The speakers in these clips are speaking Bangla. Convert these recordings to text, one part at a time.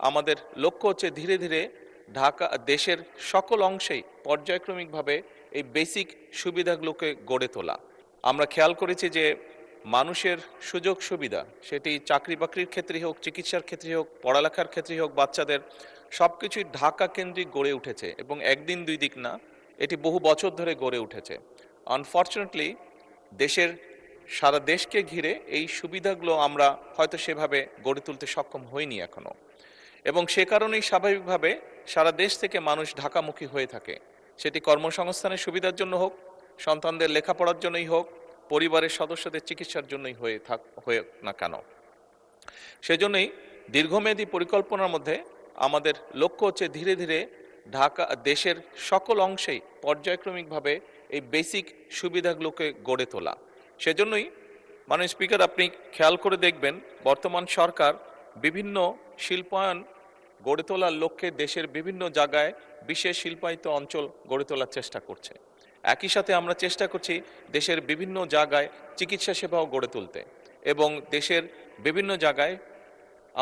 আমাদের লক্ষ্য হচ্ছে ধীরে ধীরে ঢাকা দেশের সকল অংশেই পর্যায়ক্রমিকভাবে এই বেসিক সুবিধাগুলোকে গড়ে তোলা। আমরা খেয়াল করেছি যে মানুষের সুযোগ সুবিধা, সেটি চাকরি বাকরির ক্ষেত্রে হোক, চিকিৎসার ক্ষেত্রে হোক, পড়ালেখার ক্ষেত্রে হোক, বাচ্চাদের সবকিছুই ঢাকা কেন্দ্রিক গড়ে উঠেছে এবং একদিন দুই দিক না, এটি বহু বছর ধরে গড়ে উঠেছে। আনফর্চুনেটলি দেশের সারা দেশকে ঘিরে এই সুবিধাগুলো আমরা হয়তো সেভাবে গড়ে তুলতে সক্ষম হইনি এখনো, এবং সে কারণেই স্বাভাবিকভাবে সারা দেশ থেকে মানুষ ঢাকামুখী হয়ে থাকে। সেটি কর্মসংস্থানের সুবিধার জন্য হোক, সন্তানদের লেখাপড়ার জন্যই হোক, পরিবারের সদস্যদের চিকিৎসার জন্যই হয়ে না কেন। সেজন্যই দীর্ঘমেয়াদী পরিকল্পনার মধ্যে আমাদের লক্ষ্য হচ্ছে ধীরে ধীরে দেশের সকল অংশেই পর্যায়ক্রমিকভাবে এই বেসিক সুবিধাগুলোকে গড়ে তোলা। সেজন্যই মাননীয় স্পিকার, আপনি খেয়াল করে দেখবেন বর্তমান সরকার বিভিন্ন শিল্পায়ন গড়ে তোলার লক্ষ্যে দেশের বিভিন্ন জায়গায় বিশেষ শিল্পায়িত অঞ্চল গড়ে তোলার চেষ্টা করছে। একই সাথে আমরা চেষ্টা করছি দেশের বিভিন্ন জায়গায় চিকিৎসা সেবাও গড়ে তুলতে এবং দেশের বিভিন্ন জায়গায়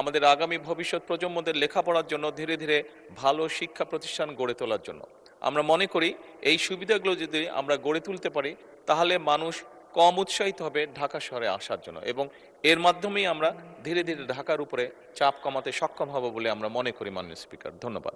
আমাদের আগামী ভবিষ্যৎ প্রজন্মদের লেখাপড়ার জন্য ধীরে ধীরে ভালো শিক্ষা প্রতিষ্ঠান গড়ে তোলার জন্য। আমরা মনে করি এই সুবিধাগুলো যদি আমরা গড়ে তুলতে পারি তাহলে মানুষ কম উৎসাহিত হবে ঢাকা শহরে আসার জন্য, এবং এর মাধ্যমেই আমরা ধীরে ধীরে ঢাকার উপরে চাপ কমাতে সক্ষম হব বলে আমরা মনে করি। মাননীয় স্পিকার, ধন্যবাদ।